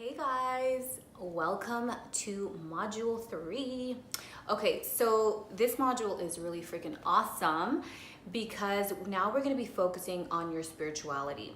Hey guys, welcome to module 3. Okay, so this module is really freaking awesome because now we're going to be focusing on your spirituality.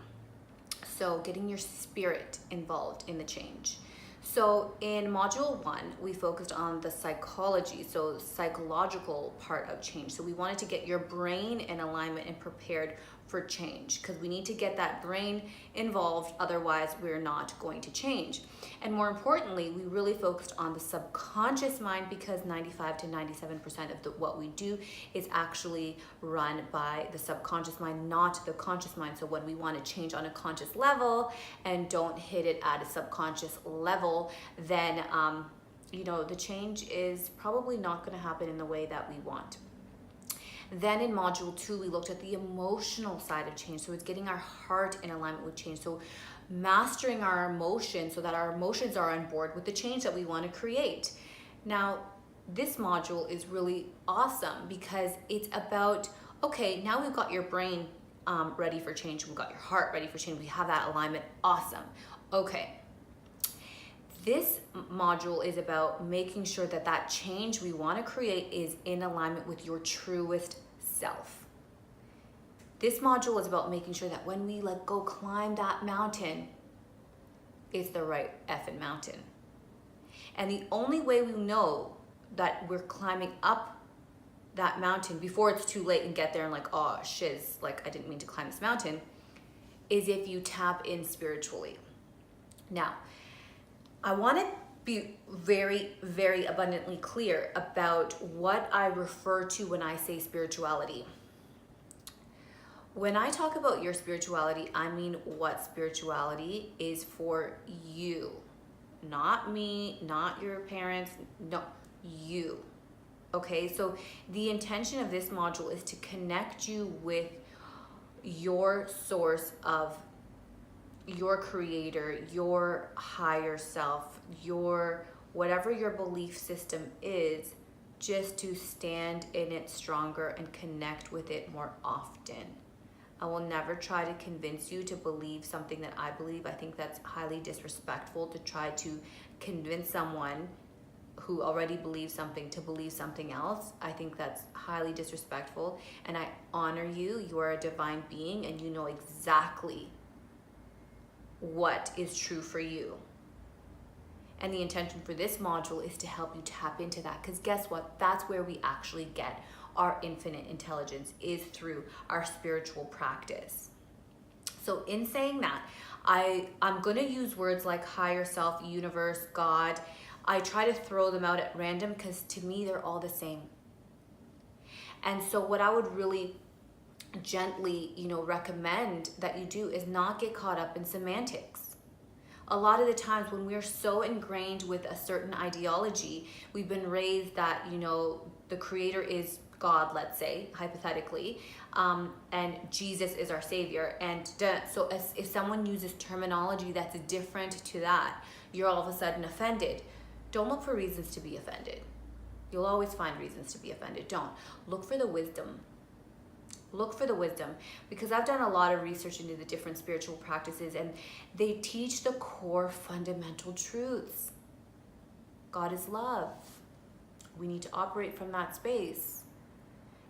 So getting your spirit involved in the change. So in module 1, we focused on the psychology, so psychological part of change. So we wanted to get your brain in alignment and prepared for change because we need to get that brain involved, otherwise we're not going to change. And more importantly, we really focused on the subconscious mind because 95 to 97% of what we do is actually run by the subconscious mind, not the conscious mind. So when we want to change on a conscious level and don't hit it at a subconscious level, then the change is probably not going to happen in the way that we want. Then in module 2, we looked at the emotional side of change. So it's getting our heart in alignment with change. So mastering our emotions so that our emotions are on board with the change that we want to create. Now, this module is really awesome because it's about, okay, now we've got your brain ready for change. We've got your heart ready for change. We have that alignment. Awesome. Okay. This module is about making sure that that change we want to create is in alignment with your truest self. This module is about making sure that when we go climb that mountain, it's the right effing mountain. And the only way we know that we're climbing up that mountain before it's too late and get there and oh shiz, I didn't mean to climb this mountain, is if you tap in spiritually. Now, I want to be very, very abundantly clear about what I refer to when I say spirituality. When I talk about your spirituality, I mean what spirituality is for you. Not me, not your parents, no, you. Okay, so the intention of this module is to connect you with your source of your creator, your higher self, your whatever your belief system is, just to stand in it stronger and connect with it more often. I will never try to convince you to believe something that I believe. I think that's highly disrespectful to try to convince someone who already believes something to believe something else. I think that's highly disrespectful, and I honor you. You are a divine being and you know exactly what is true for you. And the intention for this module is to help you tap into that, because guess what? That's where we actually get our infinite intelligence, is through our spiritual practice. So in saying that, I'm going to use words like higher self, universe, God. I try to throw them out at random because to me they're all the same. And so what I would really gently, recommend that you do is not get caught up in semantics. A lot of the times when we're so ingrained with a certain ideology, we've been raised that, the creator is God, let's say, hypothetically, and Jesus is our savior. And so if someone uses terminology that's different to that, you're all of a sudden offended. Don't look for reasons to be offended. You'll always find reasons to be offended. Don't. Look for the wisdom. Look for the wisdom, because I've done a lot of research into the different spiritual practices and they teach the core fundamental truths. God is love. We need to operate from that space.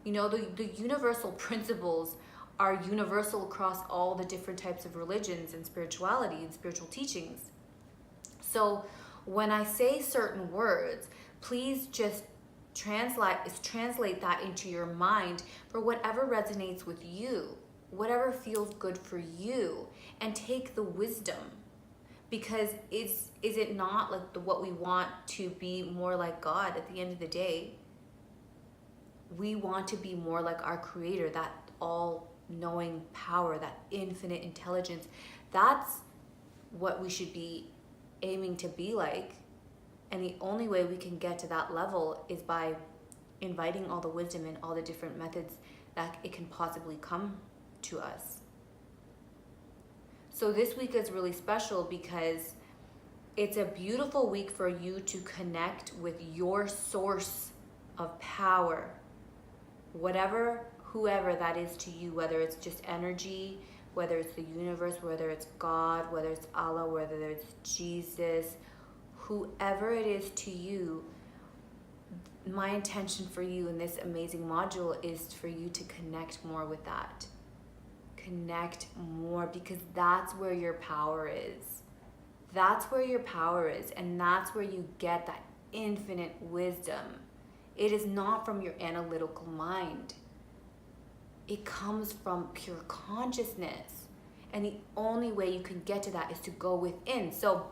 The universal principles are universal across all the different types of religions and spirituality and spiritual teachings. So when I say certain words, please just translate that into your mind for whatever resonates with you, whatever feels good for you, and take the wisdom. Because is it not what we want to be more like God at the end of the day? We want to be more like our creator, that all-knowing power, that infinite intelligence. That's what we should be aiming to be like. And the only way we can get to that level is by inviting all the wisdom and all the different methods that it can possibly come to us. So this week is really special because it's a beautiful week for you to connect with your source of power, whoever that is to you, whether it's just energy, whether it's the universe, whether it's God, whether it's Allah, whether it's Jesus, whoever it is to you, my intention for you in this amazing module is for you to connect more with that. Connect more, because that's where your power is. That's where your power is, and that's where you get that infinite wisdom. It is not from your analytical mind. It comes from pure consciousness. And the only way you can get to that is to go within. So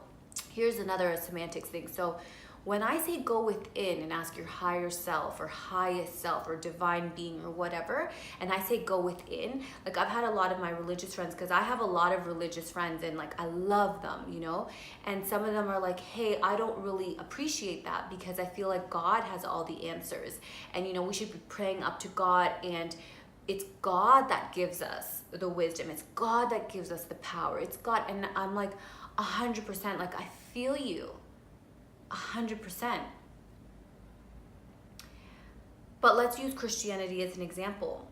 here's another semantics thing. So when I say go within and ask your higher self or highest self or divine being or whatever, and I say go within, like I've had a lot of my religious friends, because I have a lot of religious friends and like I love them, you know, and some of them are like, hey, I don't really appreciate that because I feel like God has all the answers, and you know, we should be praying up to God, and it's God that gives us the wisdom, it's God that gives us the power, it's God. And I'm like 100%, like I feel you 100%. But let's use Christianity as an example.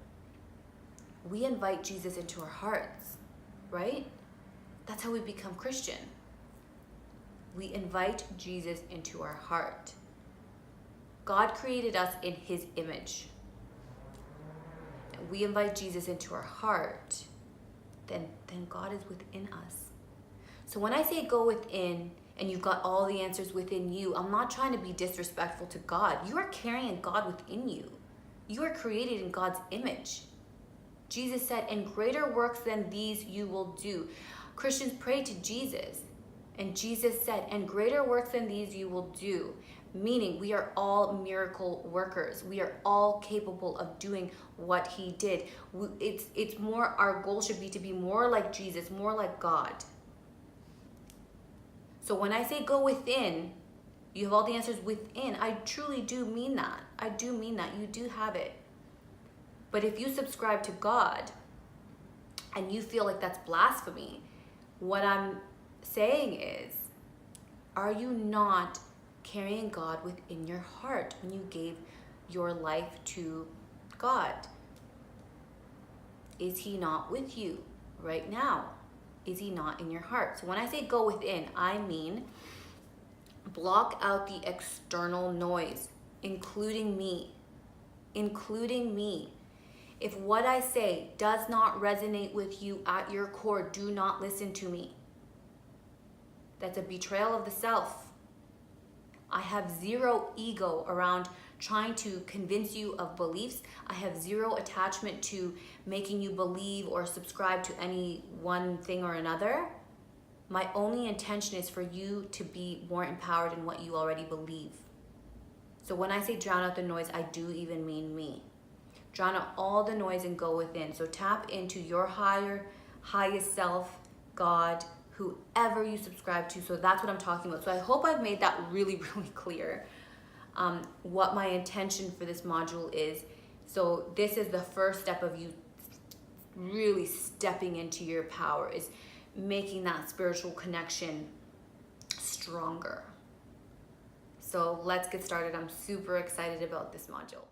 We invite Jesus into our hearts, right? That's how we become Christian. We invite Jesus into our heart. God created us in his image. We invite Jesus into our heart, then God is within us. So when I say go within and you've got all the answers within you, I'm not trying to be disrespectful to God. You are carrying God within you. You are created in God's image. Jesus said, and greater works than these you will do. Christians pray to Jesus, and Jesus said, and greater works than these you will do. Meaning we are all miracle workers. We are all capable of doing what he did. It's more, our goal should be to be more like Jesus, more like God. So when I say go within, you have all the answers within. I truly do mean that. I do mean that. You do have it. But if you subscribe to God and you feel like that's blasphemy, what I'm saying is, are you not carrying God within your heart when you gave your life to God? Is he not with you right now? Is he not in your heart? So when I say go within, I mean block out the external noise, including me. Including me. If what I say does not resonate with you at your core, do not listen to me. That's a betrayal of the self. I have zero ego around trying to convince you of beliefs. I have zero attachment to making you believe or subscribe to any one thing or another. My only intention is for you to be more empowered in what you already believe. So when I say drown out the noise, I do even mean me. Drown out all the noise and go within. So tap into your highest self, God, whoever you subscribe to. So that's what I'm talking about. So I hope I've made that really, really clear, what my intention for this module is. So this is the first step of you really stepping into your power, is making that spiritual connection stronger. So let's get started. I'm super excited about this module.